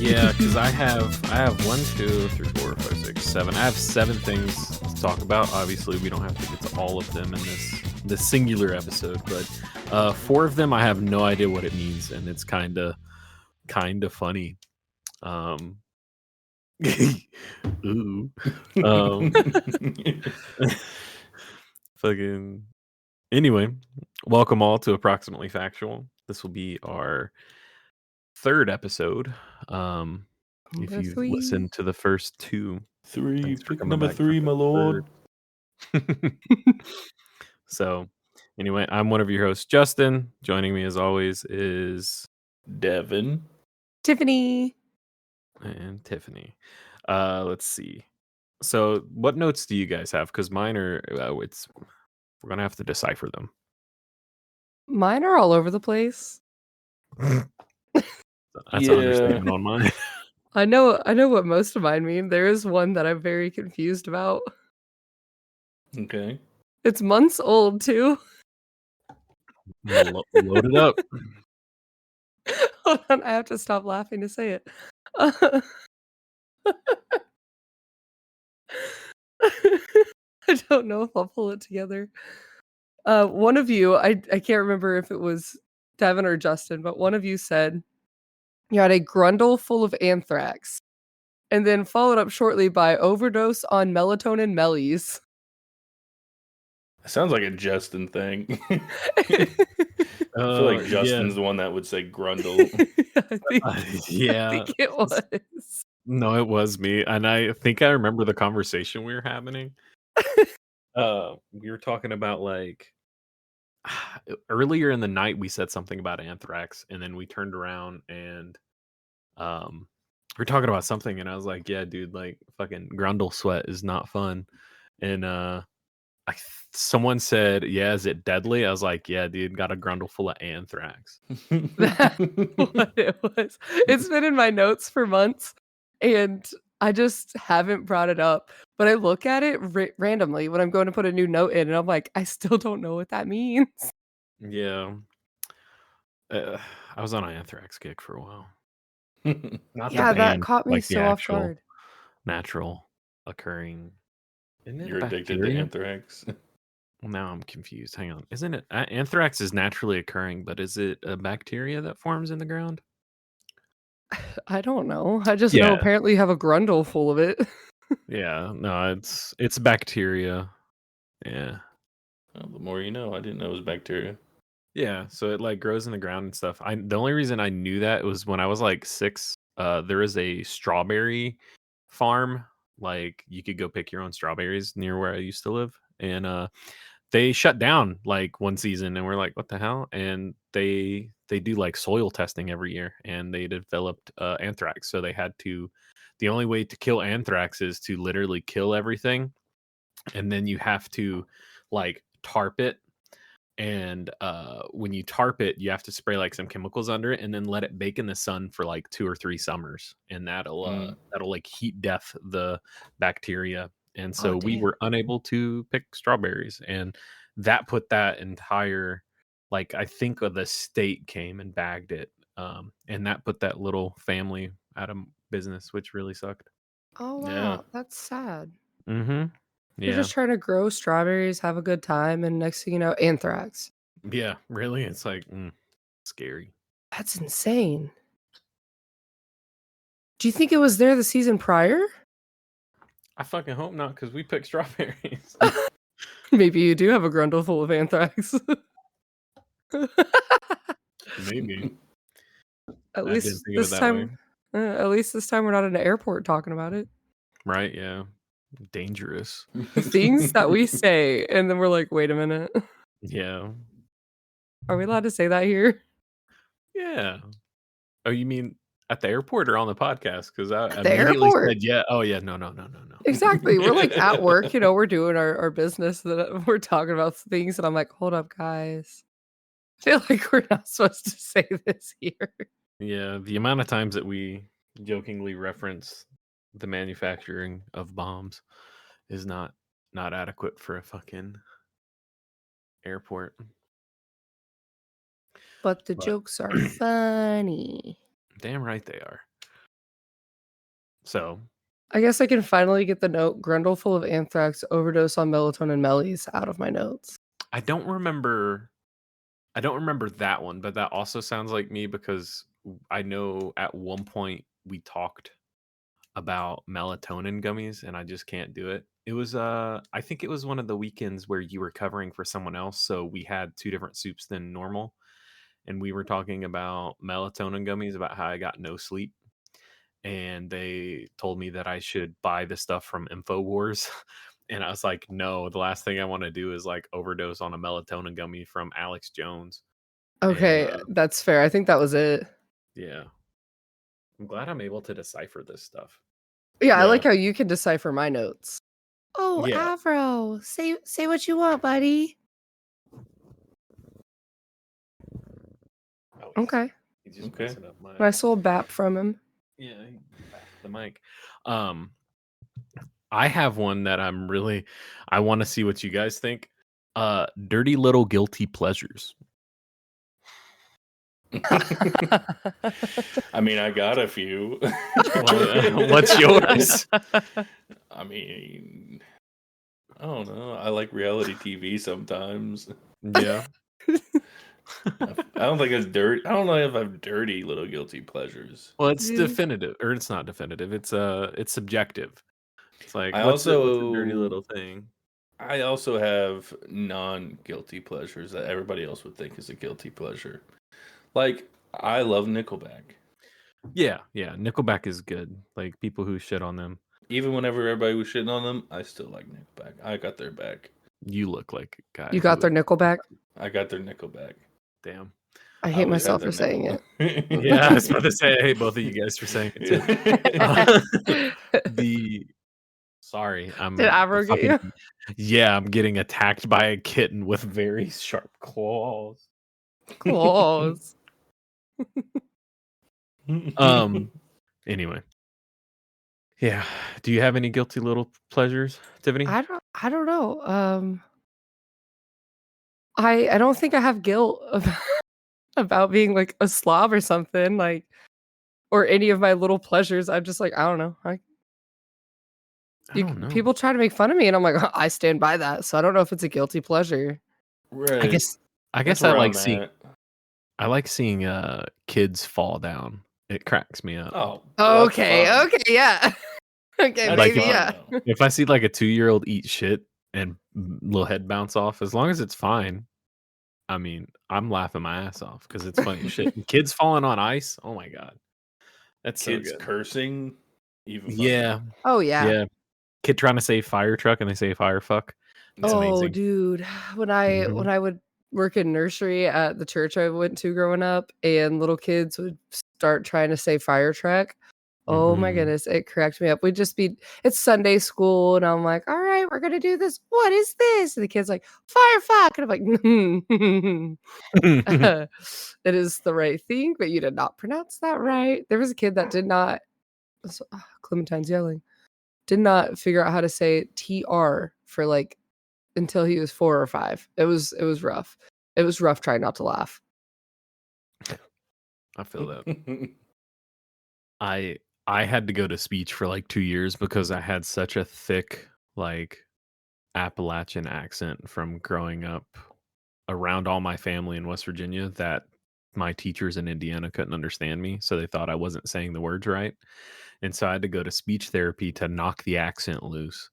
Yeah, because I have 1, 2, 3, 4, 5, 6, 7. I have 7 things to talk about. Obviously, we don't have to get to all of them in this singular episode, but 4 of them I have no idea what it means, and it's kind of funny. Um, ooh, um, fucking. Anyway, welcome all to Approximately Factual. This will be our third episode. Um, if Number you've 3. listened to the first 2, thanks for Pick coming number back for 3, the my lord. third. So, anyway, I'm one of your hosts, Justin. Joining me as always is Devin. Tiffany. and Tiffany. Let's see. So, what notes do you guys have? Because mine are we're gonna have to decipher them. Mine are all over the place. That's an Yeah. understatement on mine. I know what most of mine mean. There is one that I'm very confused about. Okay. It's months old too. Load it up. Hold on, I have to stop laughing to say it. I don't know if I'll pull it together. One of you, I can't remember if it was Devin or Justin, but one of you said you had a Grundle full of anthrax, and then followed up shortly by overdose on melatonin mellies. Sounds like a Justin thing. I feel like Justin's the one that would say Grundle. I think it was. No, it was me, and I think I remember the conversation we were having. We were talking about like earlier in the night we said something about anthrax, and then we turned around and we're talking about something, and I was like, "Yeah, dude, like fucking Grundle sweat is not fun." And someone said, "Yeah, is it deadly?" I was like, "Yeah, dude, got a Grundle full of anthrax." That's what it was. It's been in my notes for months, and I just haven't brought it up. But I look at it randomly when I'm going to put a new note in, and I'm like, I still don't know what that means. Yeah, I was on an anthrax kick for a while. Not Yeah, the that band, caught me like the so off actual guard. natural occurring. Isn't it You're addicted to bacteria? anthrax. Well, now I'm confused. Hang on. Isn't it anthrax is naturally occurring, but is it a bacteria that forms in the ground? I don't know. I just know Yeah. apparently you have a Grundle full of it. Yeah. No, it's bacteria. Yeah. Well, the more you know. I didn't know it was bacteria. Yeah. So it like grows in the ground and stuff. The only reason I knew that was when I was like 6. There is a strawberry farm. Like you could go pick your own strawberries near where I used to live, and they shut down like one season, and we're like, what the hell? And they do like soil testing every year, and they developed anthrax. So they had to, the only way to kill anthrax is to literally kill everything, and then you have to like tarp it. And when you tarp it, you have to spray like some chemicals under it, and then let it bake in the sun for like 2 or 3 summers, and that'll like heat death the bacteria. And so we damn. were unable to pick strawberries, and that put that entire, like, I think the state came and bagged it, and that put that little family out of business, which really sucked. Oh wow, Yeah. that's sad. Mm-hmm. You're Yeah. just trying to grow strawberries, have a good time, and next thing you know, anthrax. Yeah. Really, it's like scary. That's insane. Do you think it was there the season prior? I fucking hope not, because we picked strawberries. Maybe you do have a Grundle full of anthrax. Maybe. At I didn't least think of it this that time, way. at least this time we're not in an airport talking about it. Right? Yeah. Dangerous. The things that we say, and then we're like, wait a minute, Yeah. are we allowed to say that here? Yeah. Oh, you mean at the airport or on the podcast? Because I At the immediately airport. said, yeah. Oh, yeah. No. Exactly. We're like at work, we're doing our business, that we're talking about things, and I'm like, hold up, guys. I feel like we're not supposed to say this here. Yeah. The amount of times that we jokingly reference the manufacturing of bombs is not adequate for a fucking airport. But the jokes are funny. Damn right they are. So I guess I can finally get the note Grundle full of anthrax, overdose on melatonin mellies out of my notes. I don't remember that one, but that also sounds like me because I know at one point we talked about melatonin gummies and I just can't do it. It was I think it was one of the weekends where you were covering for someone else, so we had two different soups than normal and we were talking about melatonin gummies about how I got no sleep and they told me that I should buy the stuff from InfoWars. And I was like, no, the last thing I want to do is like overdose on a melatonin gummy from Alex Jones. And Okay, that's fair. I think that was it. yeah. I'm glad I'm able to decipher this stuff. Yeah, I Yeah. like how you can decipher my notes. Oh, Yeah. Avro, say what you want, buddy. Oh, Okay. He's just Okay. messing up my Nice little bap from him. yeah, he backed the mic. I have one that I want to see what you guys think. Dirty little guilty pleasures. I mean, I got a few. Well, what's yours? I mean, I don't know. I like reality TV sometimes. Yeah. I don't think it's dirty. I don't know if I have dirty little guilty pleasures. Well, it's Dude. definitive, or it's not definitive. It's subjective. It's like I what's a also dirty little thing? I also have non-guilty pleasures that everybody else would think is a guilty pleasure. Like, I love Nickelback. Yeah, Nickelback is good. Like people who shit on them. Even whenever everybody was shitting on them, I still like Nickelback. I got their back. You look like a guy. You got their Nickelback? I got their Nickelback. Damn. I hate always had myself their for saying nickel. it. Yeah, I was about to say I hate both of you guys for saying it too. Sorry, I'm Did Avro get you? Yeah, I'm getting attacked by a kitten with very sharp claws. Claws. Anyway. Yeah. Do you have any guilty little pleasures, Tiffany? I don't know. I don't think I have guilt about being like a slob or something, like, or any of my little pleasures. I'm just like, I don't know. I don't know. People try to make fun of me, and I'm like, I stand by that. So I don't know if it's a guilty pleasure. Right. I guess That's I where like I'm seeing at. kids fall down. It cracks me up. Oh, that's Okay, fun. okay, yeah. Okay, That's maybe, fun, yeah. though. If I see like a 2-year-old eat shit and little head bounce off, as long as it's fine, I mean, I'm laughing my ass off because it's funny as shit. And kids falling on ice, oh my god, that's Kids so good. cursing, even funnier. Yeah, Oh yeah. yeah. Kid trying to say fire truck and they say fire fuck. It's Oh, amazing. dude. When I would work in nursery at the church I went to growing up, and little kids would start trying to say fire truck. Oh my Mhm. goodness, it cracked me up. We'd just be, it's Sunday school, and I'm like, all right, we're gonna do this. What is this? And the kid's like, fire fuck. And I'm like, it is the right thing, but you did not pronounce that right. There was a kid that did not, Clementine's yelling, did not figure out how to say TR for like until he was 4 or 5. It was rough. It was rough trying not to laugh. I feel that. I had to go to speech for like 2 years because I had such a thick like Appalachian accent from growing up around all my family in West Virginia that my teachers in Indiana couldn't understand me, so they thought I wasn't saying the words right. And so I had to go to speech therapy to knock the accent loose.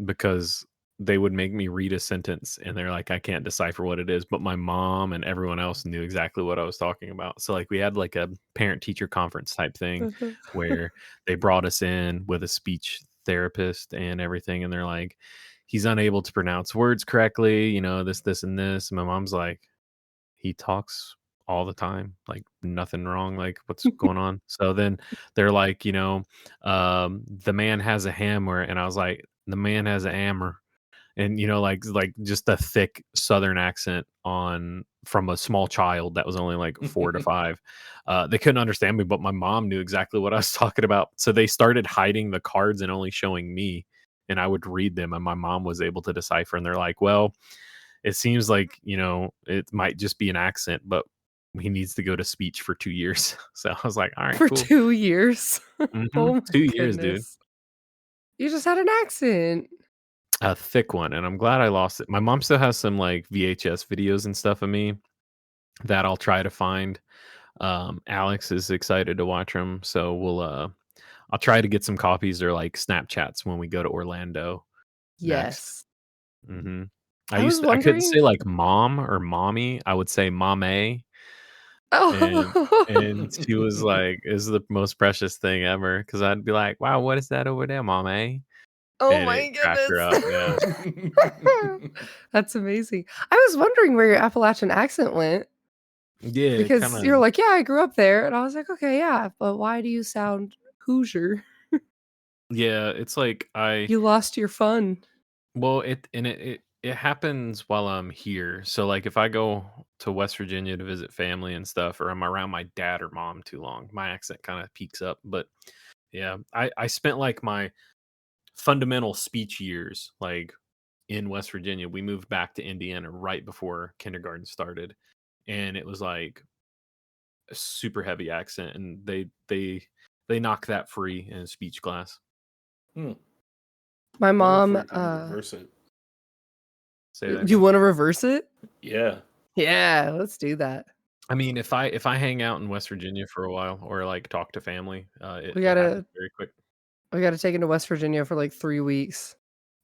Because they would make me read a sentence and they're like, I can't decipher what it is. But my mom and everyone else knew exactly what I was talking about. So like we had like a parent teacher conference type thing where they brought us in with a speech therapist and everything. And they're like, he's unable to pronounce words correctly, you know, this, and this. And my mom's like, he talks all the time, like nothing wrong, like what's going on. So then they're like, you know, the man has a hammer, and I was like, the man has a hammer. And you know, like just a thick southern accent on from a small child that was only like 4 to 5. They couldn't understand me, but my mom knew exactly what I was talking about. So they started hiding the cards and only showing me, and I would read them, and my mom was able to decipher. And they're like, well, it seems like, you know, it might just be an accent, but he needs to go to speech for 2 years. So I was like, all right, For cool. 2 years? Oh my 2 years, dude. goodness. You just had an accent. A thick one, and I'm glad I lost it. My mom still has some like VHS videos and stuff of me that I'll try to find. Alex is excited to watch them, so I'll try to get some copies or like Snapchats when we go to Orlando next. Yes. hmm I was I couldn't wondering say like mom or mommy. I would say mame, and she was Oh. like, "Is the most precious thing ever." Because I'd be like, "Wow, what is that over there, mame?" Oh And my it cracked her up. Yeah, goodness. That's amazing. I was wondering where your Appalachian accent went yeah, kind because of. you're like, "Yeah, I grew up there." And I was like, "Okay, yeah, but why do you sound Hoosier? Yeah, it's like You lost your fun." well, it happens while I'm here. So like if I go to West Virginia to visit family and stuff, or I'm around my dad or mom too long, my accent kind of peaks up. But yeah, I spent like my fundamental speech years like in West Virginia. We moved back to Indiana right before kindergarten started, and it was like a super heavy accent, and they knock that free in speech class. Hmm. My Wonder if mom, we can reverse it. Say that you again. wanna reverse it? Yeah. Yeah, let's do that. I mean, if I hang out in West Virginia for a while or like talk to family, We it happens gotta very quick. we gotta take him to West Virginia for, like, 3 weeks.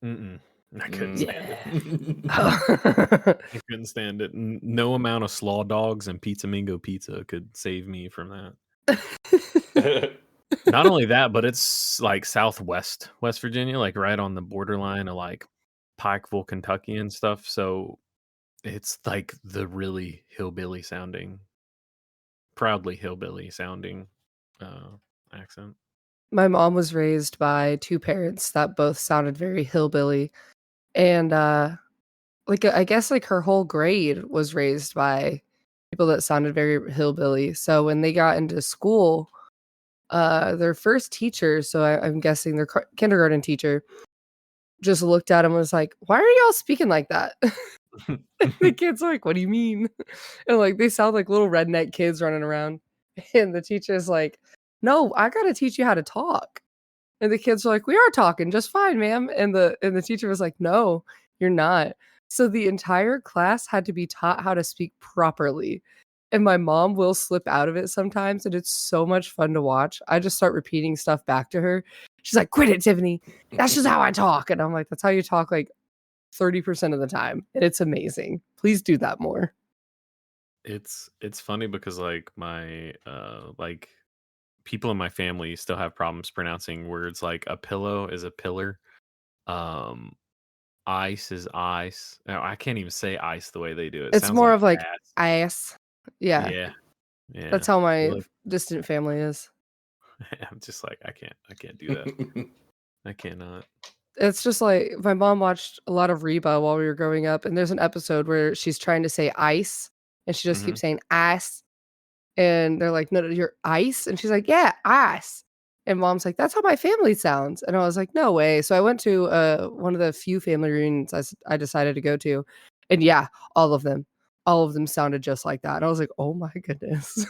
Mm-mm. I couldn't Mm. stand it. Yeah. I couldn't stand it. No amount of slaw dogs and Pizza Mingo pizza could save me from that. Not only that, but it's like Southwest West Virginia, like right on the borderline of like Pikeville, Kentucky, and stuff. So it's like the really hillbilly sounding, proudly hillbilly sounding uh, accent. My mom was raised by 2 parents that both sounded very hillbilly, and, like, I guess, like, her whole grade was raised by people that sounded very hillbilly, so when they got into school, their first teacher, so I'm guessing their kindergarten teacher, just looked at him and was like, "Why are y'all speaking like that?" The kids are like, "What do you mean?" And, like, they sound like little redneck kids running around, and the teacher's like, "No, I gotta teach you how to talk." And the kids were like, "We are talking just fine, ma'am." And the teacher was like, "No, you're not." So the entire class had to be taught how to speak properly. And my mom will slip out of it sometimes, and it's so much fun to watch. I just start repeating stuff back to her. She's like, "Quit it, Tiffany. That's just how I talk." And I'm like, "That's how you talk like 30% of the time." And it's amazing. Please do that more. It's funny because like my like people in my family still have problems pronouncing words like a pillow is a pillar. Um Ice is ice. No, I can't even say ice the way they do it. It It's sounds more like of like ass. ass. Yeah, Yeah, yeah. that's how my Look, distant family is. I'm just like I can't do that. I cannot. It's just like my mom watched a lot of Reba while we were growing up, and there's an episode where she's trying to say ice, and she just hmm keeps saying ice, and they're like, "No, no, you're ice," and she's like, "Yeah, ice," and mom's like, "That's how my family sounds," and I was like, "No way!" So I went to one of the few family reunions I decided to go to, and yeah, all of them sounded just like that, and I was like, "Oh my goodness."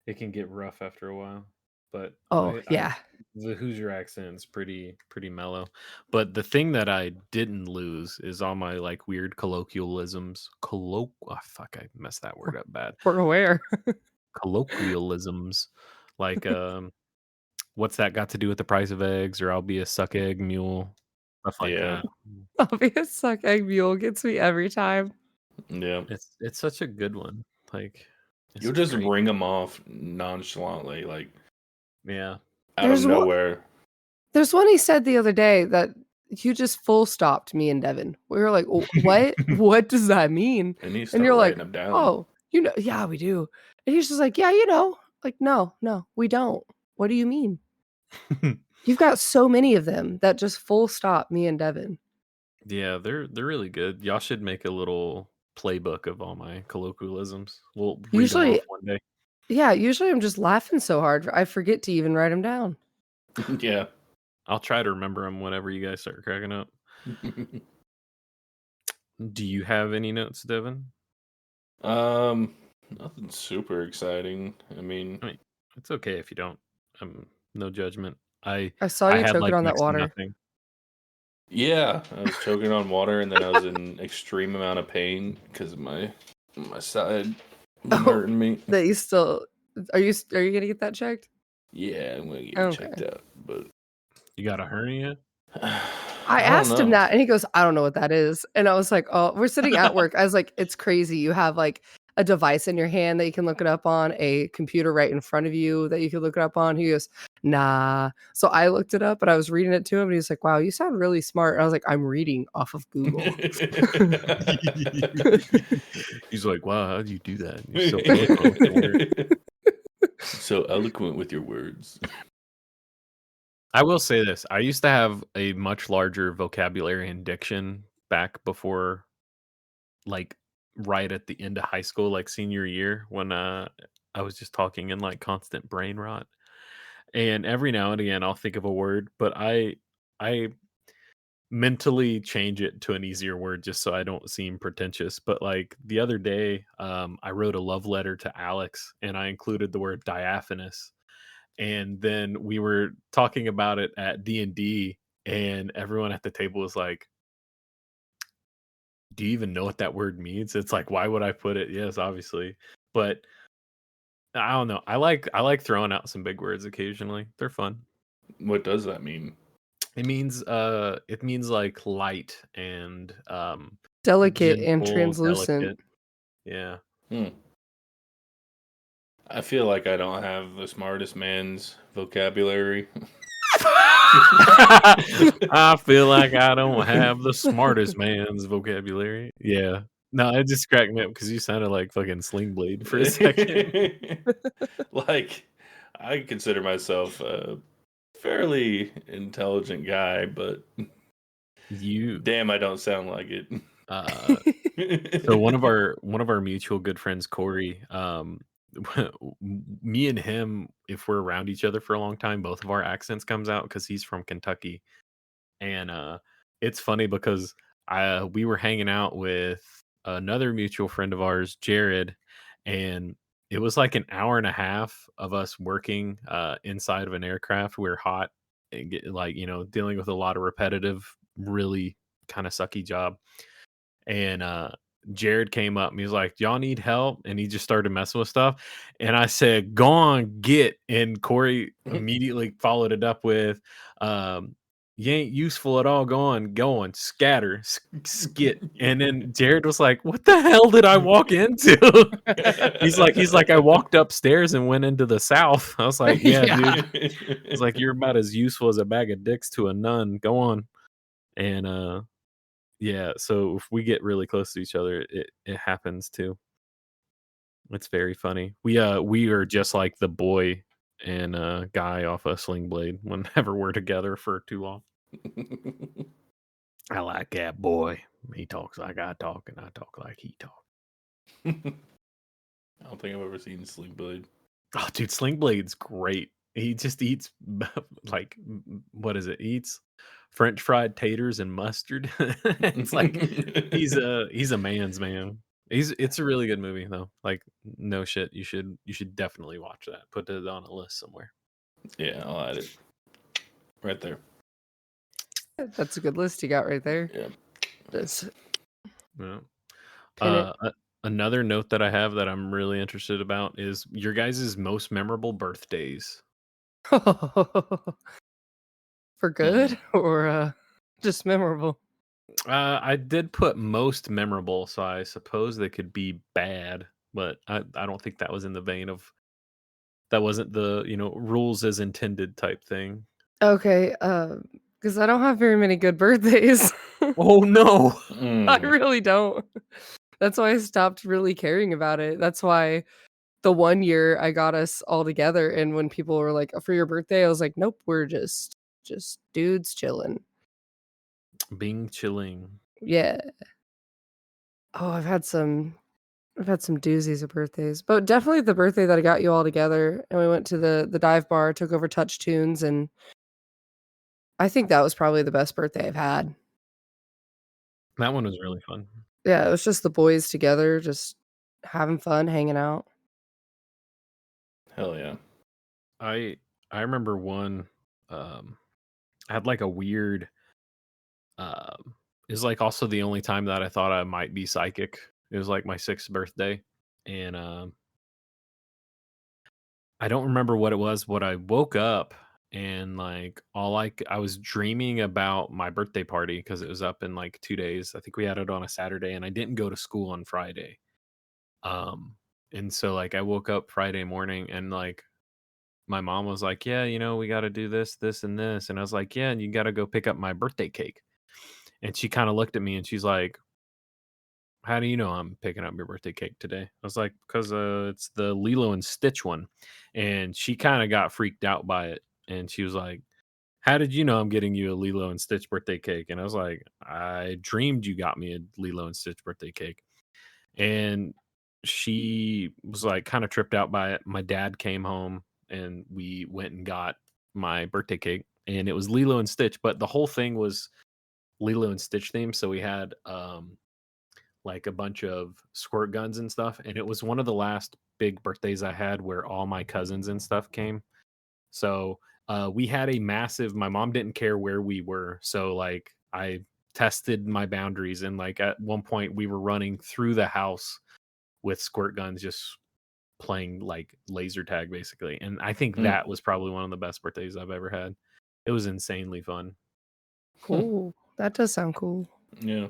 It can get rough after a while, but Oh I yeah, the Hoosier accent's pretty mellow. But the thing that I didn't lose is all my like weird colloquialisms. Fuck, I messed that we're, word up bad. we're aware. Colloquialisms, like what's that got to do with the price of eggs? Or I'll be a suck egg mule, stuff like Yeah. that. Obvious suck egg mule gets me every time. Yeah. It's such a good one. Like it's You'll just just great. ring them off nonchalantly, like Yeah. out of There's one. nowhere. There's one he said the other day that you just full stopped me and Devin. We were like, What? What does that mean?" And you And start you're like, writing them down. "Oh, yeah, we do." And he's just like, "Yeah, Like, "No, no, we don't. What do you mean?" You've got so many of them that just full stop me and Devin. Yeah, they're really good. Y'all should make a little playbook of all my colloquialisms. We'll read them off Usually one day. yeah, usually I'm just laughing so hard, I forget to even write them down. Yeah. I'll try to remember them whenever you guys start cracking up. Do you have any notes, Devin? Nothing super exciting. I mean, I mean, it's okay if you don't. No judgment. I I saw I you had choking like on that next to water. nothing. yeah, I was choking on water, and then I was in extreme amount of pain because my side been Oh, hurting me. that you still are you gonna get that checked? Yeah, I'm gonna get it checked Okay. out, but You got a hernia? I I don't asked him know. that and he goes, I don't know what that is. And I was like, oh, we're sitting at work. I was like, it's crazy. You have like a device in your hand that you can look it up on, a computer right in front of you that you can look it up on. He goes, nah. So I looked it up and I was reading it to him and he's like, wow, you sound really smart. And I was like, I'm reading off of Google. He's like, wow, how do you do that? You're so eloquent with your words. So eloquent with your words. I will say this. I used to have a much larger vocabulary and diction back before, like, right at the end of high school, like senior year, when I was just talking in like constant brain rot. And every now and again I'll think of a word, but I mentally change it to an easier word just so I don't seem pretentious. But like the other day, I wrote a love letter to Alex and I included the word diaphanous. And then we were talking about it at D&D and everyone at the table was like, do you even know what that word means? It's like, why would I put it? Yes, obviously. But I don't know. I like throwing out some big words occasionally. They're fun. What does that mean? It means like light and Delicate and gentle, translucent. delicate. Yeah. Hmm. I feel like I don't have the smartest man's vocabulary. I feel like I don't have the smartest man's vocabulary. Yeah. No, it just cracked me up because you sounded like fucking Sling Blade for a second. Like, I consider myself a fairly intelligent guy, but You damn, I don't sound like it. uh So one of our mutual good friends, Corey, me and him, if we're around each other for a long time, both of our accents comes out because he's from Kentucky, and it's funny because we were hanging out with another mutual friend of ours, Jared, and it was like an hour and a half of us working inside of an aircraft. We were hot, and like dealing with a lot of repetitive, really kind of sucky job and Jared came up and he was like, "Y'all need help?" And he just started messing with stuff. And I said, "Go on, get." And Corey immediately followed it up with, "You ain't useful at all. Go on, scatter, skit." And then Jared was like, "What the hell did I walk into?" he's like, "I walked upstairs and went into the South." I was like, "Yeah, Yeah. dude." It's like you're about as useful as a bag of dicks to a nun. Go on. And yeah, so if we get really close to each other, it happens too. It's very funny. We are just like the boy and guy off a Sling Blade whenever we're together for too long. I like that boy. He talks like I talk, and I talk like he talk. I don't think I've ever seen Sling Blade. Oh, dude, Sling Blade's great. He just eats like what is it? He eats French fried taters and mustard. It's like he's a man's man. It's a really good movie though. Like no shit, you should definitely watch that. Put it on a list somewhere. Yeah, I'll add it right there. That's a good list you got right there. Yeah. Just Yeah. pin it. Another note that I have that I'm really interested about is your guys' most memorable birthdays. For good or just memorable? I did put most memorable, so I suppose they could be bad, but I don't think that was in the vein of that wasn't the rules as intended type thing. Okay, because I don't have very many good birthdays. Oh no! I really don't. That's why I stopped really caring about it. That's why the one year I got us all together, and when people were like, "For your birthday," I was like, "Nope, we're just dudes chilling." Bing chilling. Yeah. Oh, I've had some doozies of birthdays, but definitely the birthday that I got you all together, and we went to the dive bar, took over Touch Tunes, and I think that was probably the best birthday I've had. That one was really fun. Yeah, it was just the boys together, just having fun, hanging out. Hell yeah. I remember one I had like a weird is like also the only time that I thought I might be psychic. It was like my 6th birthday, and I don't remember what it was, but I woke up and like I was dreaming about my birthday party because it was up in like 2 days. I think we had it on a Saturday and I didn't go to school on Friday. Um and so like I woke up Friday morning and like my mom was like, "Yeah, we got to do this, this and this." And I was like, "Yeah, and you got to go pick up my birthday cake." And she kind of looked at me and she's like, "How do you know I'm picking up your birthday cake today?" I was like, "Because it's the Lilo and Stitch one." And she kind of got freaked out by it. And she was like, "How did you know I'm getting you a Lilo and Stitch birthday cake?" And I was like, "I dreamed you got me a Lilo and Stitch birthday cake." And she was like kind of tripped out by it. My dad came home and we went and got my birthday cake. And it was Lilo and Stitch, but the whole thing was Lilo and Stitch theme. So we had like a bunch of squirt guns and stuff. And it was one of the last big birthdays I had where all my cousins and stuff came. So we had a massive, my mom didn't care where we were. So like I tested my boundaries. And like at one point we were running through the house with squirt guns, just playing like laser tag basically. And I think Mm. that was probably one of the best birthdays I've ever had. It was insanely fun. Cool. That does sound cool. Yeah.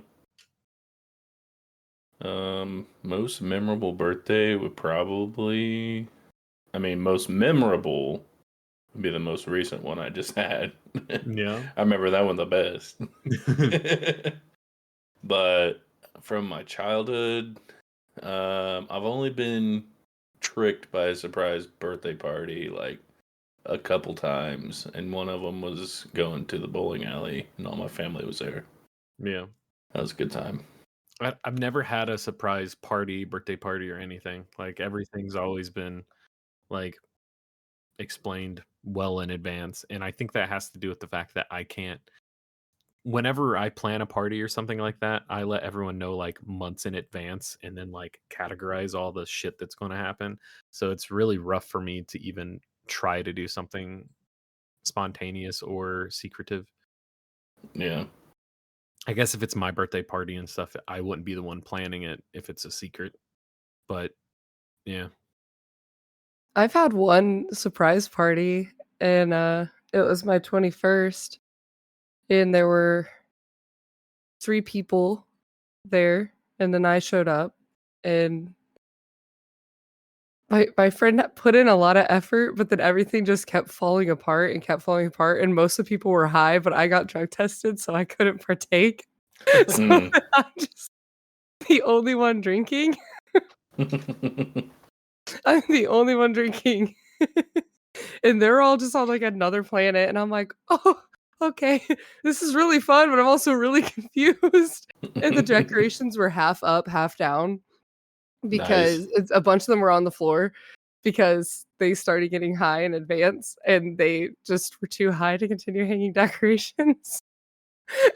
Most memorable birthday would probably, most memorable would be the most recent one I just had. Yeah. I remember that one the best. But from my childhood, I've only been tricked by a surprise birthday party like a couple times, and one of them was going to the bowling alley, and all my family was there. Yeah. That was a good time. I've never had a surprise party, birthday party, or anything. Like everything's always been like explained well in advance. And I think that has to do with the fact that I can't, whenever I plan a party or something like that, I let everyone know like months in advance and then like categorize all the shit that's going to happen. So it's really rough for me to even try to do something spontaneous or secretive. Yeah. I guess if it's my birthday party and stuff, I wouldn't be the one planning it if it's a secret. But yeah. I've had one surprise party, and it was my 21st, and there were 3 people there, and then I showed up, and my friend put in a lot of effort, but then everything just kept falling apart and kept falling apart, and most of the people were high, but I got drug tested, so I couldn't partake. So Mm. I'm just the only one drinking. I'm the only one drinking. And they're all just on, like, another planet, and I'm like, "Oh, okay. This is really fun, but I'm also really confused." And the decorations were half up, half down Nice. because it's a bunch of them were on the floor because they started getting high in advance, and they just were too high to continue hanging decorations.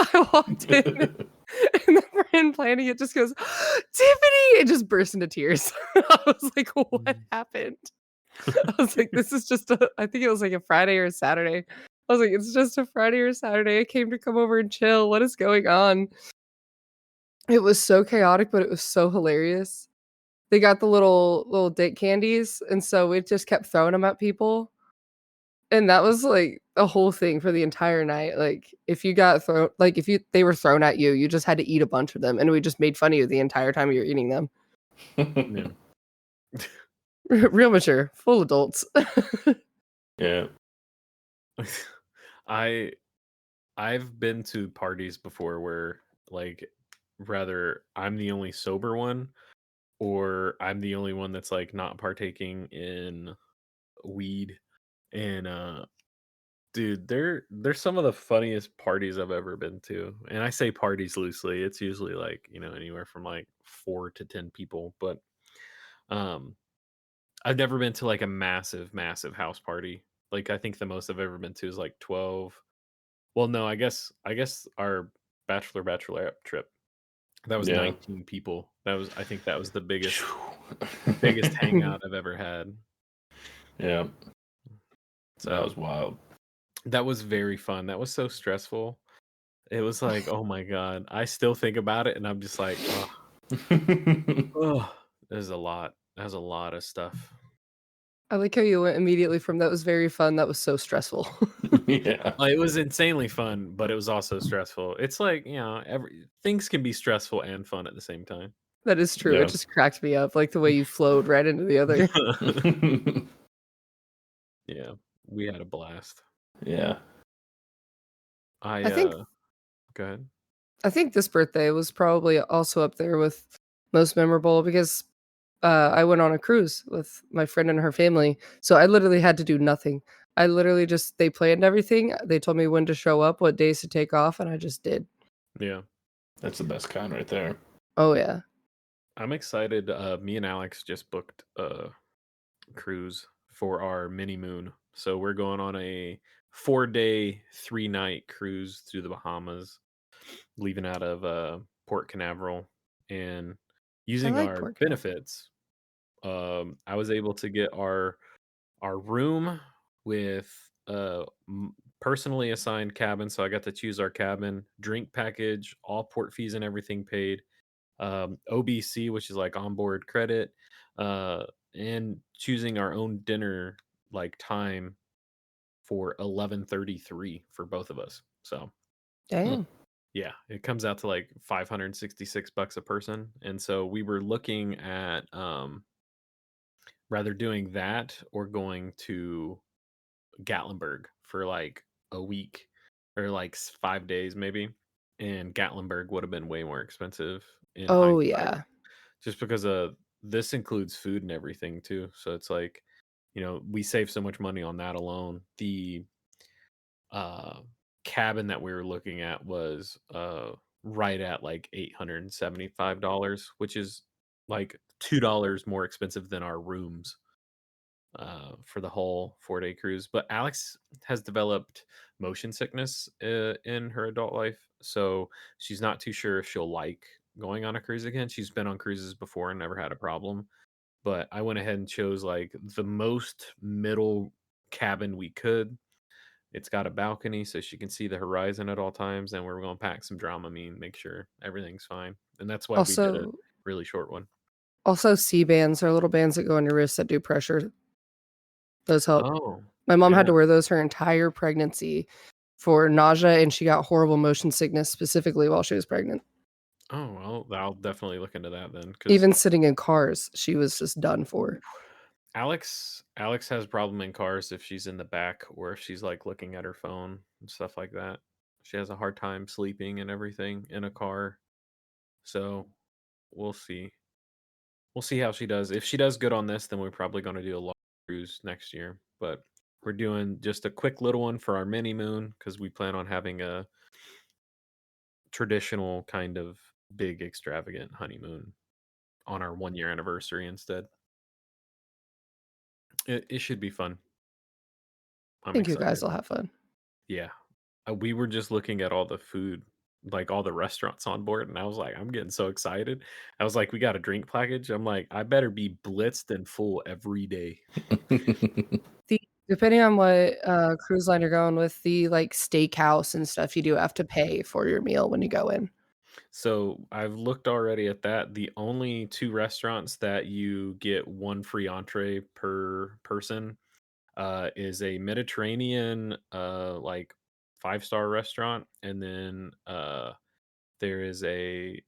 I walked in, and the friend planning it just goes, "Tiffany!" and just burst into tears. I was like, "What happened?" I was like, "This is just a," I think it was like a Friday or a Saturday. I was like, "It's just a Friday or Saturday. I came to come over and chill. What is going on?" It was so chaotic, but it was so hilarious. They got the little dick candies, and so we just kept throwing them at people. And that was like a whole thing for the entire night. Like if you got thrown, like if you they were thrown at you, you just had to eat a bunch of them, and we just made fun of you the entire time you were eating them. Yeah. Real mature, full adults. Yeah. I I've been to parties before where like rather I'm the only sober one or I'm the only one that's like not partaking in weed. And dude, they're some of the funniest parties I've ever been to. And I say parties loosely. It's usually like, anywhere from like 4 to 10 people, but um I've never been to like a massive massive house party. Like I think the most I've ever been to is like 12. Well, no, I guess our bachelorette trip, that was Yeah. 19 people. I think that was the biggest. Biggest hangout I've ever had. Yeah, So that was wild. that was very fun. That was so stressful. It was like, oh my god. I still think about it and I'm just like, oh, there's a lot. There's a lot of stuff. I like how you went immediately from that was very fun, that was so stressful. Yeah. It was insanely fun, but it was also stressful. It's like, every things can be stressful and fun at the same time. That is true. Yeah. It just cracked me up, like the way you flowed right into the other. Yeah, we had a blast. Yeah. I I think go ahead. I think this birthday was probably also up there with most memorable because I went on a cruise with my friend and her family. So I literally had to do nothing. I literally just they planned everything. They told me when to show up, what days to take off, and I just did. Yeah. That's the best kind right there. Oh yeah. I'm excited. Me and Alex just booked a cruise for our mini moon. So we're going on a 4-day, 3-night cruise through the Bahamas, leaving out of Port Canaveral and I using like our pork. benefits. I was able to get our room with personally assigned cabin, so I got to choose our cabin, drink package, all port fees and everything paid. OBC, which is like onboard credit, uh, and choosing our own dinner like time for 11:33 for both of us. So Damn. yeah, it comes out to like $566 a person, and so we were looking at rather doing that or going to Gatlinburg for like a week or like 5 days maybe. And Gatlinburg would have been way more expensive in Oh hindsight, yeah. just because this includes food and everything too. So it's like, we save so much money on that alone. The uh cabin that we were looking at was right at like $875, which is like $2 more expensive than our rooms for the whole 4-day cruise. But Alex has developed motion sickness in her adult life, so she's not too sure if she'll like going on a cruise again. She's been on cruises before and never had a problem. But I went ahead and chose like the most middle cabin we could. It's got a balcony so she can see the horizon at all times, and we're going to pack some Dramamine, make sure everything's fine. And that's why we did a Also really short one. also C bands are little bands that go on your wrist that do pressure. Those help. Oh, My mom had yeah. to wear those her entire pregnancy for nausea, and she got horrible motion sickness specifically while she was pregnant. Oh, well, I'll definitely look into that then, because Even sitting in cars, she was just done for. Alex has a problem in cars if she's in the back or if she's like looking at her phone and stuff like that. She has a hard time sleeping and everything in a car. So we'll see. We'll see how she does. If she does good on this, then we're probably going to do a long cruise next year. But we're doing just a quick little one for our mini moon because we plan on having a traditional kind of big extravagant honeymoon on our 1-year anniversary instead. It should be fun. I I'm think you excited. guys will have fun. Yeah. We were just looking at all the food, like all the restaurants on board, and I was like, I'm getting so excited. I was like, we got a drink package. I'm like, I better be blitzed and full every day. The depending on what, cruise line you're going with, the, like, steakhouse and stuff, you do have to pay for your meal when you go in. So I've looked already at that. The only two restaurants that you get one free entree per person is a Mediterranean like 5-star restaurant, and then there is a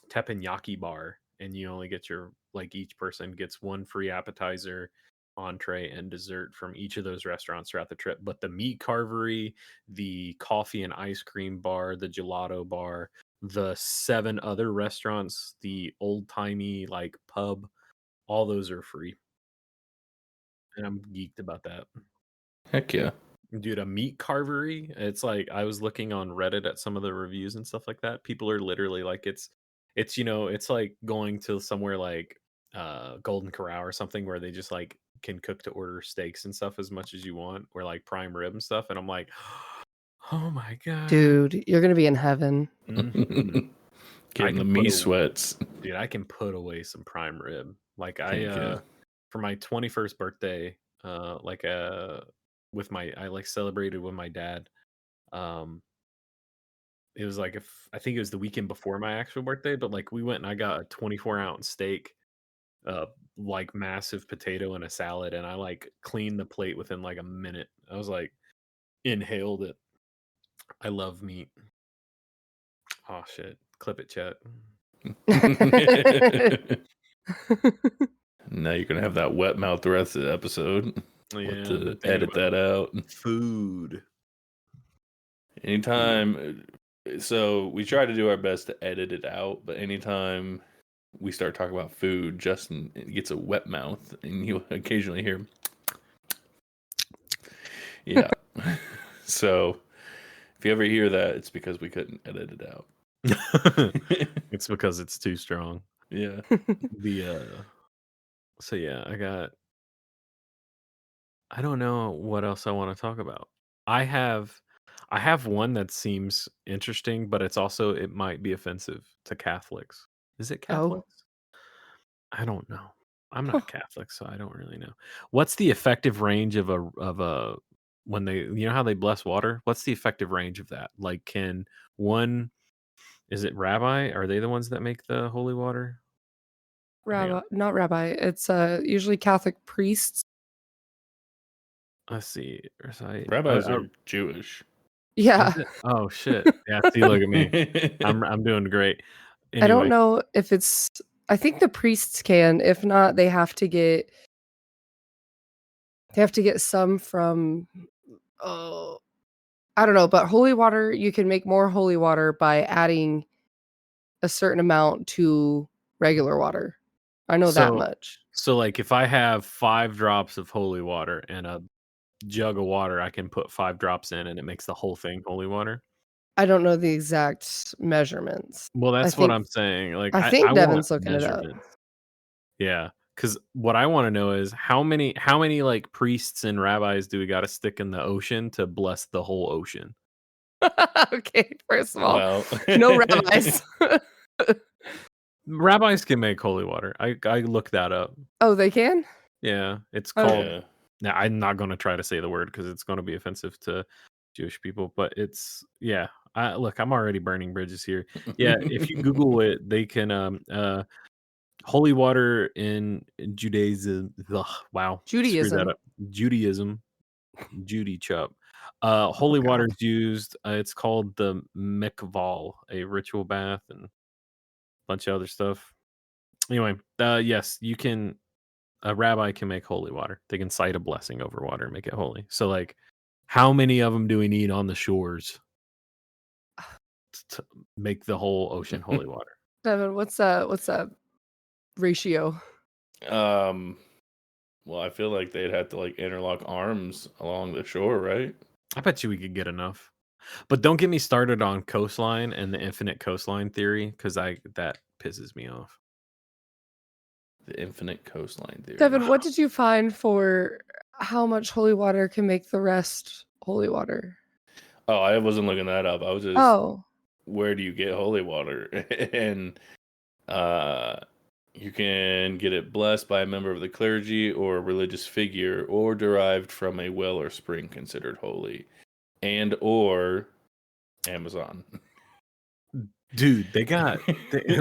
teppanyaki bar, and you only get your like each person gets one free appetizer, entree, and dessert from each of those restaurants throughout the trip. But the meat carvery, the coffee and ice cream bar, the gelato bar, the 7 other restaurants, the old timey like pub, all those are free, and I'm geeked about that. Heck yeah. Dude, a meat carvery, it's like I was looking on Reddit at some of the reviews and stuff like that. People are literally like it's like going to somewhere like Golden Corral or something where they just like can cook to order steaks and stuff as much as you want, or like prime rib and stuff, and I'm like, "Oh my god." Dude, you're gonna be in heaven. Mhm. Getting the can put meat a- sweats. Dude, I can put away some prime rib. Like Heck yeah. for my 21st birthday, with I like celebrated with my dad. It was like I think it was the weekend before my actual birthday, but like we went and I got a 24-ounce steak, like massive potato and a salad, and I like cleaned the plate within like a minute. I was like inhaled it. I love meat. Oh shit. Clip it, chat. Now you're gonna have that wet mouth the rest of the episode. We'll have Yeah, to been thinking edit about that out. food. Anytime, so we try to do our best to edit it out, but anytime we start talking about food, Justin gets a wet mouth, and you occasionally hear, yeah. So if you ever hear that, it's because we couldn't edit it out. It's because it's too strong. Yeah. So yeah, I don't know what else I want to talk about. I have one that seems interesting, but it might be offensive to Catholics. Is it Oh. Catholics? I don't know. I'm not Catholic, so I don't really know. What's the effective range of a when they, how they bless water? What's the effective range of that? Like, can one, is it rabbi? Are they the ones that make the holy water? Not rabbi. It's usually Catholic priests. Let's see. Rabbis are Jewish. Yeah. Oh shit. Yeah, see, look at me. I'm doing great. Anyway. I don't know if it's, I think the priests can. If not, they have to get some from, oh, I don't know, but holy water, you can make more holy water by adding a certain amount to regular water. I know that much. So like if I have 5 drops of holy water and a jug of water, I can put 5 drops in and it makes the whole thing holy water? I don't know the exact measurements. Well, that's what I'm saying. Like I think I Devin's want looking it up. measurements. Yeah, because what I want to know is how many like priests and rabbis do we got to stick in the ocean to bless the whole ocean? Okay, first of all, Well, no rabbis. Rabbis can make holy water. I looked that up. Oh, they can? Yeah, it's Oh. called. Yeah. Now I'm not going to try to say the word because it's going to be offensive to Jewish people. But look, I'm already burning bridges here. Yeah, if you Google it, they can holy water in Judaism. Ugh, wow, screwed that Judaism. up. Judaism, Judy Chup. Holy water is used. It's called the mikvah, a ritual bath, and a bunch of other stuff. Anyway, yes, you can. A rabbi can make holy water. They can cite a blessing over water and make it holy. So, like, how many of them do we need on the shores to make the whole ocean holy water? Devin, what's that ratio? Well, I feel like they'd have to like interlock arms along the shore, right? I bet you we could get enough. But don't get me started on coastline and the infinite coastline theory, because that pisses me off. The infinite coastline theory. Devin, what did you find for how much holy water can make the rest holy water? Oh, I wasn't looking that up. I was just, where do you get holy water? And you can get it blessed by a member of the clergy or a religious figure, or derived from a well or spring considered holy, and or Amazon. Dude, they got.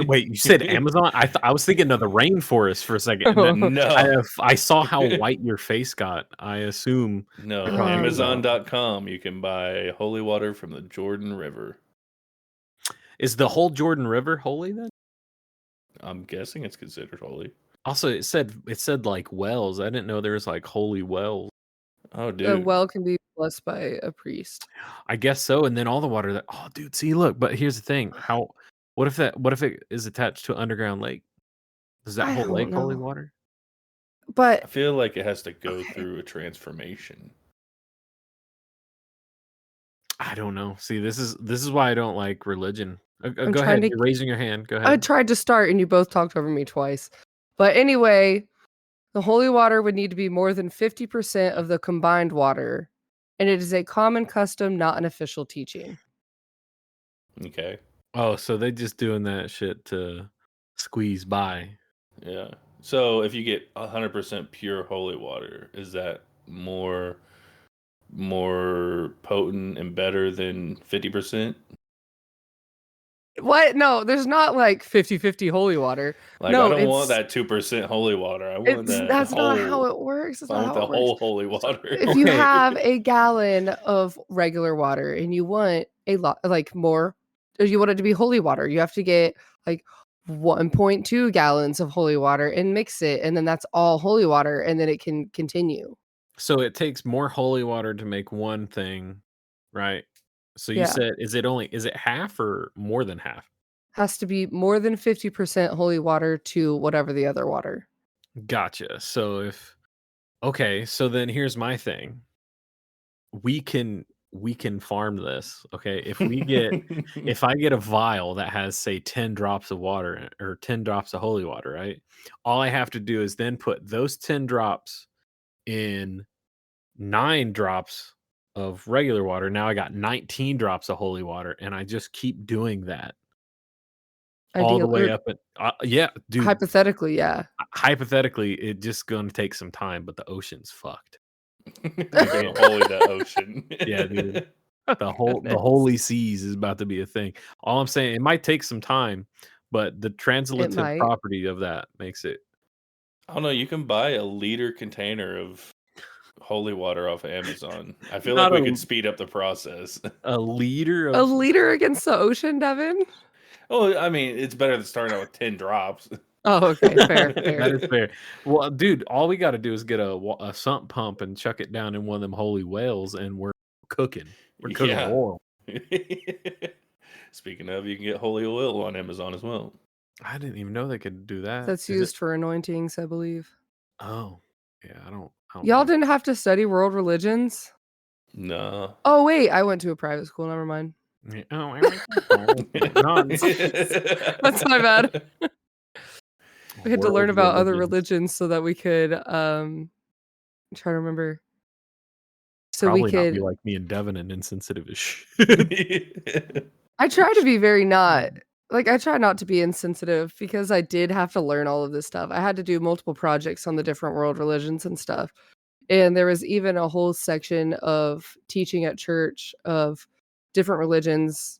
Wait, you said Amazon? I was thinking of the rainforest for a second. And then No. I saw how white your face got. I assume. No, Amazon.com. You can buy holy water from the Jordan River. Is the whole Jordan River holy then? I'm guessing it's considered holy. Also, it said like wells. I didn't know there was like holy wells. Oh, dude. A well can be blessed by a priest. I guess so. And then all the water that. Oh, dude, see, look. But here's the thing. What if it is attached to an underground lake? Is that whole lake holy water? But I feel like it has to go through a transformation. I don't know. See, this is why I don't like religion. Go ahead. You're raising your hand. Go ahead. I tried to start and you both talked over me twice. But anyway, the holy water would need to be more than 50% of the combined water, and it is a common custom, not an official teaching. Okay. Oh, so they just doing that shit to squeeze by. Yeah. So if you get 100% pure holy water, is that more potent and better than 50%? What? No, there's not like 50-50 holy water. Like I No, don't want it's that 2% holy water. I want it's that that's not how whole. it works. That's I not want how the it works. whole holy So water. if you Okay. have a gallon of regular water and you want a lot like more, or you want it to be holy water, you have to get like 1.2 gallons of holy water and mix it, and then that's all holy water, and then it can continue. So it takes more holy water to make one thing, right? So you Yeah. said, is it half or more than half? Has to be more than 50% holy water to whatever the other water. Gotcha. Okay, so then here's my thing. We can farm this, okay? If I get a vial that has, say, 10 drops of water or 10 drops of holy water, right? All I have to do is then put those 10 drops in 9 drops of regular water. Now I got 19 drops of holy water, and I just keep doing that all the Ideal way or up. Yeah, dude. hypothetically, yeah. Hypothetically, it's just going to take some time, but the ocean's fucked. They're gonna holy the ocean. Yeah, dude. Oh, The goodness. holy seas is about to be a thing. All I'm saying, it might take some time, but the It translative might. property of that makes it I don't know. You can buy a liter container of holy water off of Amazon. I feel like not we could speed up the process. a liter A of. liter against the ocean, Devin? Well, I mean, it's better than starting out with 10 drops. Oh, okay, fair, That fair. is fair. Well, dude, all we got to do is get a sump pump and chuck it down in one of them holy whales, and we're cooking. We're cooking Yeah. oil. Speaking of, you can get holy oil on Amazon as well. I didn't even know they could do that. That's Is it? used for anointings, I believe. Oh, yeah. I don't Y'all think. didn't have to study world religions? No. Oh, wait, I went to a private school, never mind. Yeah, oh, everything. No, That's my bad. We had to learn world about other religions. religions so that we could, try to remember. So we Probably not be could like me and Devin and insensitive as shit. I try to be very not like, I try not to be insensitive because I did have to learn all of this stuff. I had to do multiple projects on the different world religions and stuff. And there was even a whole section of teaching at church of different religions,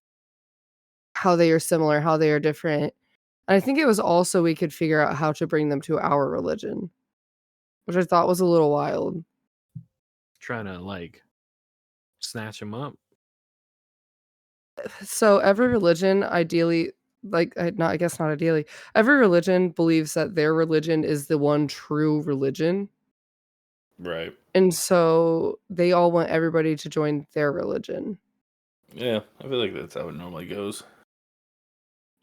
how they are similar, how they are different. And I think it was also we could figure out how to bring them to our religion, which I thought was a little wild. Trying to like snatch them up. So every religion ideally like not I guess not ideally. Every religion believes that their religion is the one true religion. Right. And so they all want everybody to join their religion Yeah, I feel like that's how it normally goes.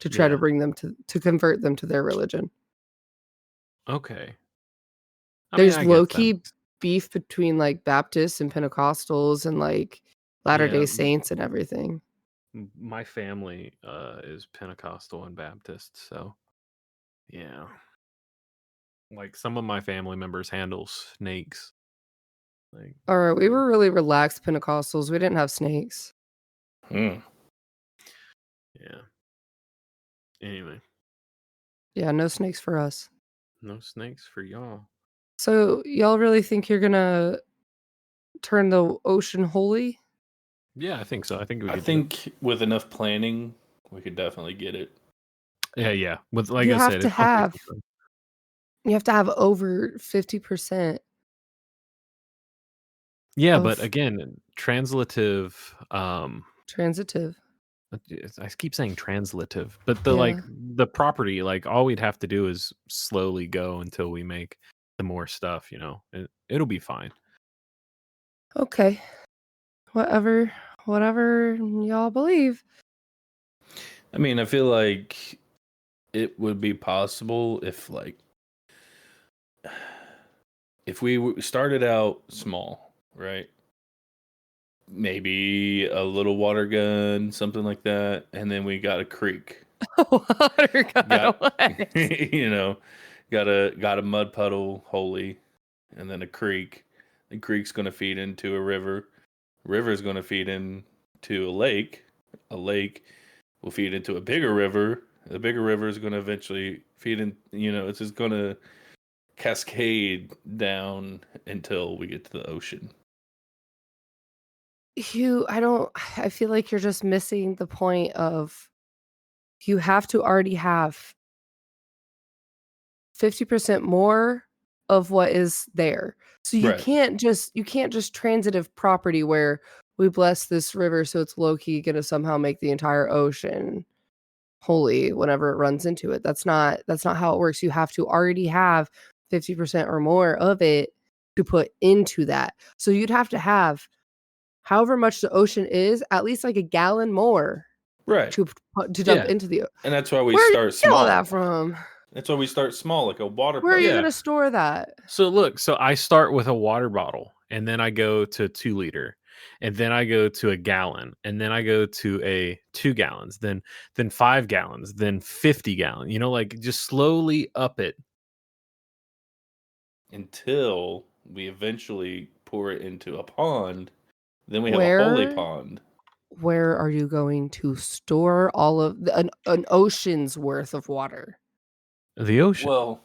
to try Yeah. to bring them to convert them to their religion. Okay. I mean, There's I guess low that. key beef between like Baptists and Pentecostals and like Latter-day Yeah. Saints and everything. My family is Pentecostal and Baptist, so yeah. Like some of my family members handle snakes. Like, All right, we were really relaxed Pentecostals. We didn't have snakes. Hmm. yeah. Anyway, Yeah, no snakes for us. no snakes for y'all. So y'all really think you're gonna turn the ocean holy? Yeah, I think so. I think we I could do it. think with enough planning, we could definitely get it. Yeah. With like You I have said, to it's gonna take have some time. you have to have over 50% Yeah, but of again, translative. transitive. I keep saying translative, but Yeah. the property, like all we'd have to do is slowly go until we make the more stuff. It'll be fine. Okay. Whatever whatever y'all believe. I mean, I feel like it would be possible if, like, if we started out small, right? Maybe a little water gun, something like that, and then we got a creek. Water got Got what? you know, got a mud puddle, holy, and then a creek. The creek's going to feed into a river. River's going to feed into a lake. A lake will feed into a bigger river. The bigger river is going to eventually feed in. It's just going to cascade down until we get to the ocean. I feel like you're just missing the point of you have to already have 50% more of what is there. So you Right. can't just transitive property where we bless this river so it's low key gonna somehow make the entire ocean holy whenever it runs into it. That's not how it works. You have to already have 50% or more of it to put into that. So you'd have to have however much the ocean is, at least like a gallon more Right. to dump Yeah. into the And that's why we Where start you get all small. that from? That's why we start small, like a water Where are pump. you Yeah. gonna store that? So look, so I start with a water bottle, and then I go to 2 liter, and then I go to a gallon, and then I go to a 2 gallons, then 5 gallons, then 50 gallon. Like just slowly up it. Until we eventually pour it into a pond. Then we have a holy pond. Where are you going to store all of an ocean's worth of water? The ocean. Well,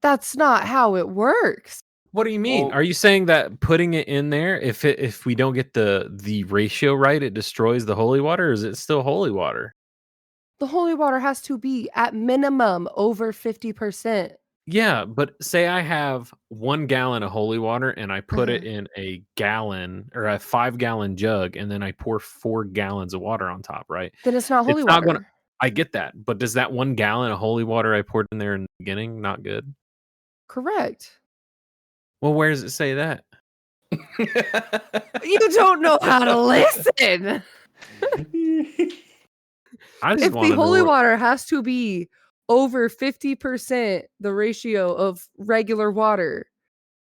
That's not how it works. What do you mean? Well- Are you saying that putting it in there, if we don't get the ratio right, it destroys the holy water, or is it still holy water? The holy water has to be at minimum over 50%. Yeah, but say I have 1 gallon of holy water and I put it Uh-huh. in a gallon or a 5 gallon jug, and then I pour 4 gallons of water on top, right? Then it's not holy It's not gonna. water. I get that, but does that 1 gallon of holy water I poured in there in the beginning not good? Correct. Well, where does it say that? You don't know how to listen. I just If want the to know. holy water has to be over 50% the ratio of regular water,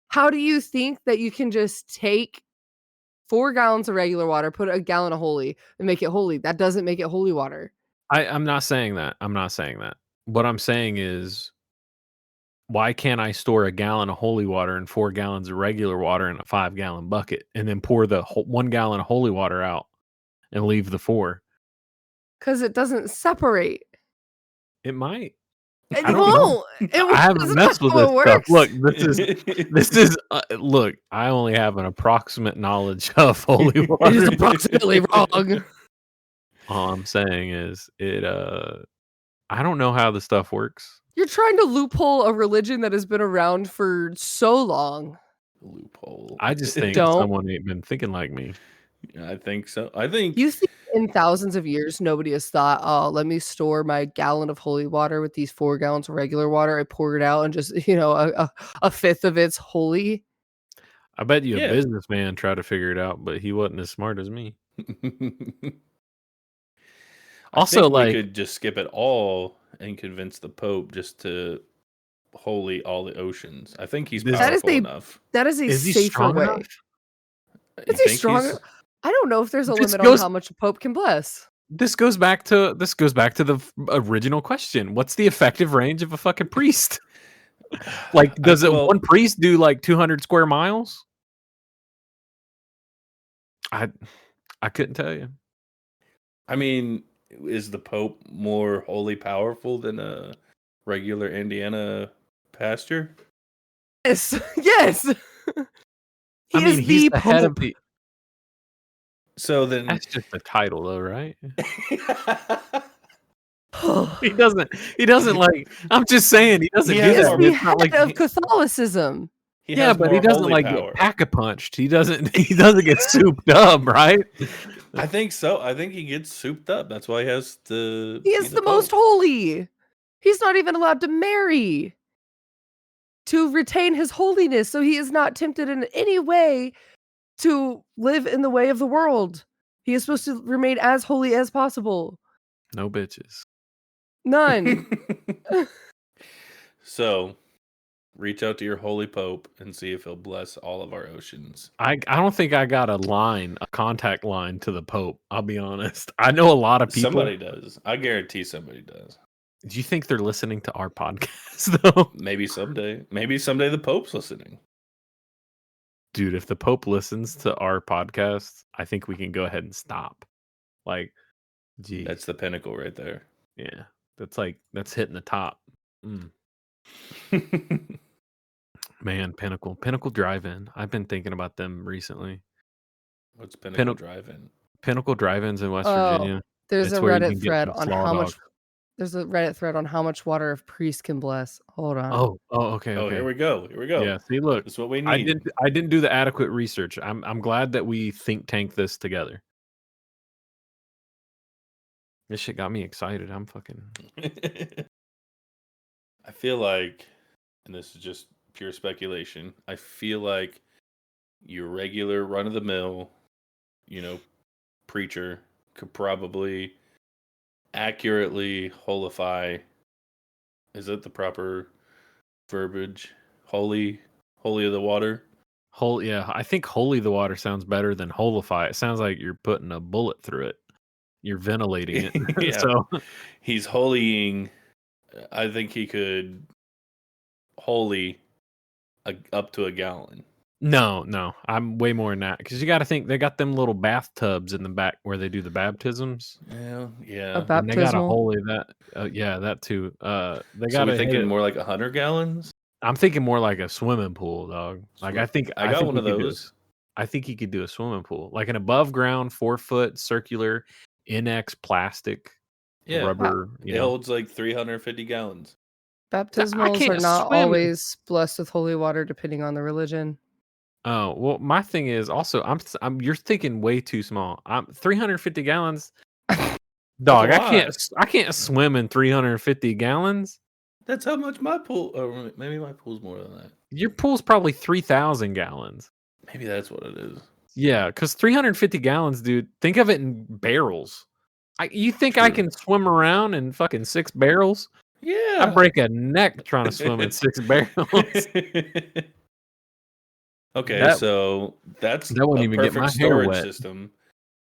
how do you think that you can just take 4 gallons of regular water, put a gallon of holy, and make it holy? That doesn't make it holy water. I'm not saying that. I'm not saying that. What I'm saying is, why can't I store a gallon of holy water and 4 gallons of regular water in a 5 gallon bucket, and then pour the 1 gallon of holy water out and leave the 4? Because it doesn't separate. It might. It I don't know. won't. It I won't. haven't That's messed not with how this it stuff. works. Look, this is look. I only have an approximate knowledge of holy It water. is approximately wrong. All I'm saying is it. I don't know how the stuff works. You're trying to loophole a religion that has been around for so long. Loophole. I just think Don't. someone ain't been thinking like me. I think so. I think You think in thousands of years nobody has thought, oh, let me store my gallon of holy water with these 4 gallons of regular water. I pour it out and just, a fifth of it's holy. I bet you a Yeah. businessman tried to figure it out, but he wasn't as smart as me. I Also, think we like, could just skip it all and convince the Pope just to holy all the oceans. I think he's This- powerful That is enough. That is a is he safer strong way. enough? You It's a think strong. he's- I don't know if there's a This limit goes- on how much a pope can bless. This goes back to the original question. What's the effective range of a fucking priest? Like, does well, one priest do like 200 square miles? I couldn't tell you. I mean, is the Pope more wholly powerful than a regular Indiana pastor? Yes, yes. He I mean, is he's the head of Pope. the. So then That's just the title, though, right? He doesn't like. I'm just saying, he doesn't He do has He is that. the It's not head like of Catholicism. he yeah, has but more he doesn't holy like power. get pack-a-punched. He doesn't get souped up, right? I think so. I think he gets souped up. That's why he has to. He is the most holy. He's not even allowed to marry to retain his holiness, so he is not tempted in any way to live in the way of the world. He is supposed to remain as holy as possible. No bitches. None. So, reach out to your holy Pope and see if he'll bless all of our oceans. I don't think I got a contact line to the Pope. I'll be honest. I know a lot of people. Somebody does. I guarantee somebody does. Do you think they're listening to our podcast though? Maybe someday. Maybe someday the Pope's listening. Dude, if the Pope listens to our podcast, I think we can go ahead and stop. Like, Jeez. That's the pinnacle right there. Yeah. That's hitting the top. Mm. Man, Pinnacle Drive-In. I've been thinking about them recently. What's Pinnacle Pinnacle Drive-In? Pinnacle Drive-Ins in West Oh, Virginia. there's a It's where you Reddit can get thread some on slaw how much. dog. There's a Reddit thread on how much water a priest can bless. Hold on. Okay, Oh, here okay. we go. Here we go. Yeah, see, look, That's what we I need. didn't do the adequate research. I'm glad that we think tank this together. This shit got me excited. I'm fucking I feel like, and this is just pure speculation, I feel like your regular run of the mill, preacher could probably accurately holify. Is that the proper verbiage? Holy of the water? yeah, I think holy the water sounds better than holify. It sounds like you're putting a bullet through it. You're ventilating it. Yeah. So He's holying. I think he could holy up to a gallon. no, I'm way more than that because you got to think they got them little bathtubs in the back where they do the baptisms, Yeah, A yeah. and they got to baptismal. holy that. Yeah, that too. They So got we to hit thinking it. more like 100 gallons? I'm thinking more like a swimming pool, dog. Like I think I I got think one he of could do those. I think he could do a swimming pool, like an above ground 4-foot circular NX plastic Yeah, Ba- rubber. it holds like 350 gallons. I Baptismals are can't not swim. always blessed with holy water, depending on the religion. Oh well, my thing is also you're thinking way too small. I'm 350 gallons, That's a dog. lot. I can't swim in 350 gallons. That's how much my pool. Or maybe my pool's more than that. Your pool's probably 3,000 gallons. Maybe that's what it is. Yeah, because 350 gallons, dude. Think of it in barrels. You think I True. can swim around in fucking 6 barrels? I Yeah. break a neck trying to swim in 6 barrels. Okay, That so that's that wouldn't a even get perfect my hair storage wet. system.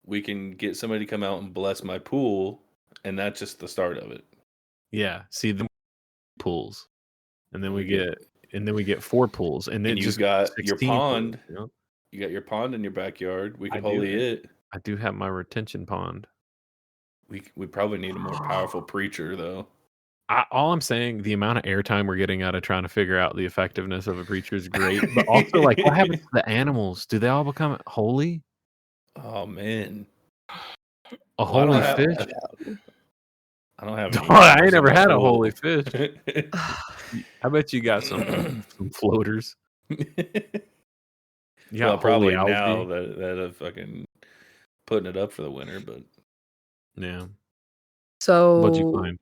We can get somebody to come out and bless my pool, and that's just the start of it. Yeah, see the pools, and then And we we get 4 pools, and then and you just got your 16 pools. pond. You got your pond in your backyard. We I could do holy it. I do have my retention pond. We probably need a more powerful preacher though. All I'm saying, the amount of airtime we're getting out of trying to figure out the effectiveness of a preacher is great, but also like, what happens to the animals? Do they all become holy? Oh man. A Well, I don't holy have fish? I don't have any I ain't animals in never my had a pool. holy fish. I bet you got some floaters. You Well, got probably holy now algae. that are fucking putting it up for the winter, but Yeah. What'd you So find?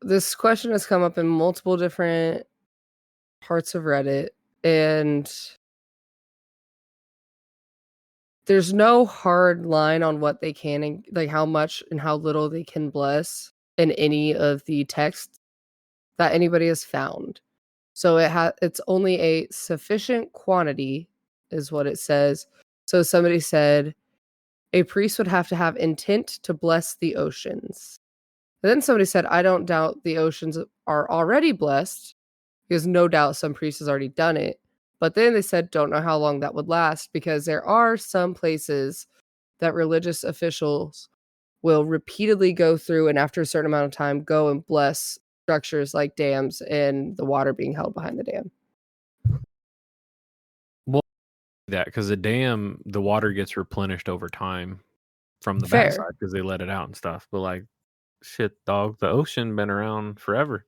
this question has come up in multiple different parts of Reddit, and there's no hard line on what they can and like how much and how little they can bless in any of the texts that anybody has found. So it's only a sufficient quantity is what it says. So somebody said a priest would have to have intent to bless the oceans. And then somebody said, I don't doubt the oceans are already blessed because no doubt some priest has already done it. But then they said, don't know how long that would last because there are some places that religious officials will repeatedly go through and after a certain amount of time go and bless structures like dams and the water being held behind the dam. Well, that because the water gets replenished over time from the Fair. backside because they let it out and stuff. But like, shit, dog, the ocean been around forever.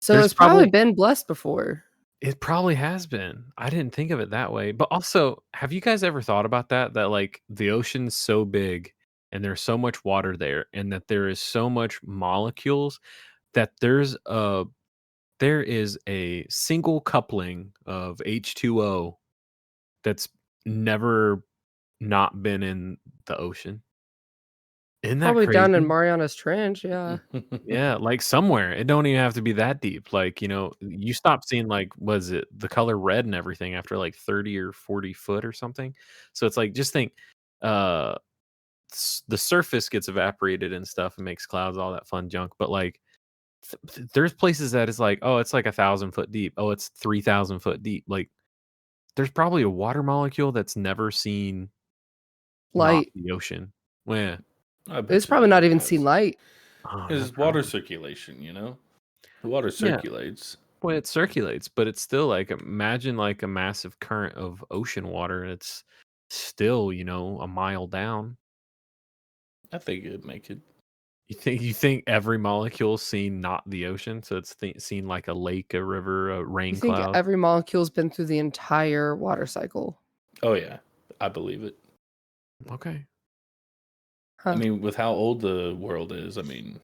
So There's it's probably been blessed before. It probably has been. I didn't think of it that way. But also, have you guys ever thought about that? That like the ocean's so big and there's so much water there, and that there is so much molecules that there is a single coupling of H2O that's never not been in the ocean. Isn't that Probably down in crazy? Mariana's Trench, yeah. Yeah, like somewhere. It don't even have to be that deep. Like, you stop seeing like was it the color red and everything after like 30 or 40 foot or something. So it's like just think uh the surface gets evaporated and stuff and makes clouds, all that fun junk. But like there's places that it's like, oh, it's like 1,000 foot deep. Oh, it's 3,000 foot deep. Like there's probably a water molecule that's never seen not Light. the ocean. Well, yeah. I bet It's you probably that not it even has. seen light. Oh, no It's water problem. circulation, you know? The water Yeah. circulates. Well, it circulates, but it's still like imagine like a massive current of ocean water. It's still, a mile down. I think it'd make it. You think every molecule's seen not the ocean, so it's seen like a lake, a river, a You rain think cloud. every molecule's been through the entire water cycle? Oh, yeah. I believe it. Okay. Huh. I mean, with how old the world is, I mean,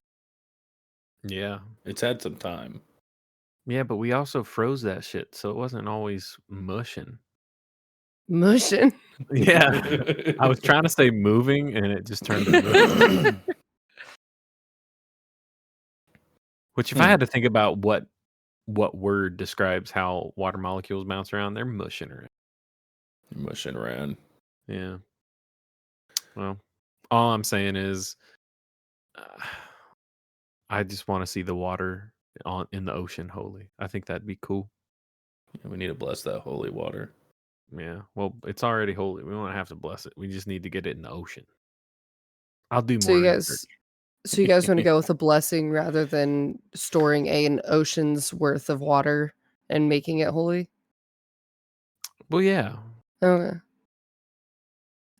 Yeah. it's had some time. Yeah, but we also froze that shit, so it wasn't always mushing. Mushing. Yeah. I was trying to say moving and it just turned to mush. Which if I had to think about what word describes how water molecules bounce around, they're mushing around. Mushing around. Yeah. Well, all I'm saying is I just want to see the water in the ocean holy. I think that'd be cool. Yeah, we need to bless that holy water. Yeah. Well, it's already holy. We don't have to bless it. We just need to get it in the ocean. I'll do So more you research. guys want to go with a blessing rather than storing an ocean's worth of water and making it holy? Well, yeah. Okay.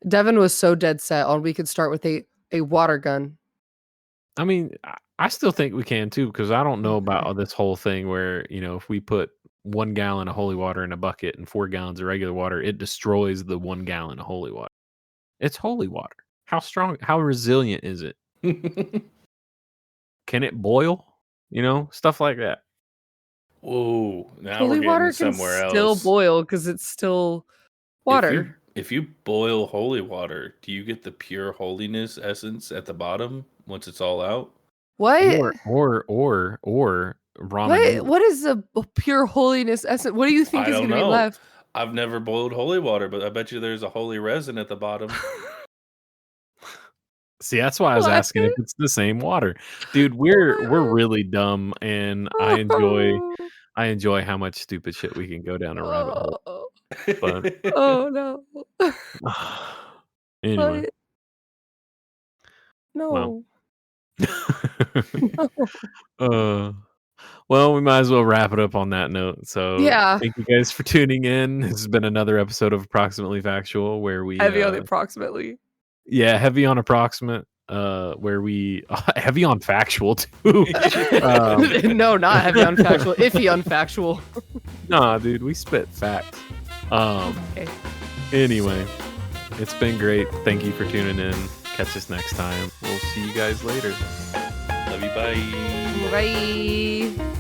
Devin was so dead set on we could start with a water gun. I mean, I still think we can too, because I don't know about this whole thing where, if we put 1 gallon of holy water in a bucket and 4 gallons of regular water, it destroys the 1 gallon of holy water. It's holy water. How strong, how resilient is it? Can it boil? Stuff like that. Whoa! Now Holy we're getting water can somewhere still else. boil because it's still water. If you boil holy water, do you get the pure holiness essence at the bottom once it's all out? What? Or ramen noodles. What is the pure holiness essence? What do you think I is don't going to be know. left? I've never boiled holy water, but I bet you there's a holy resin at the bottom. See, that's why I was What? asking if it's the same water. Dude, we're really dumb, and I enjoy how much stupid shit we can go down a rabbit hole. Oh, But oh no. anyway, well. No. No. Well, we might as well wrap it up on that note. So, Yeah. thank you guys for tuning in. This has been another episode of Approximately Factual, where we Heavy on the approximately. yeah, heavy on approximate, where we heavy on factual too. No, not heavy on factual. Iffy on factual. Nah, dude, we spit facts. Okay. Anyway, it's been great. Thank you for tuning in. Catch us next time. We'll see you guys later. Love you. Bye. Bye.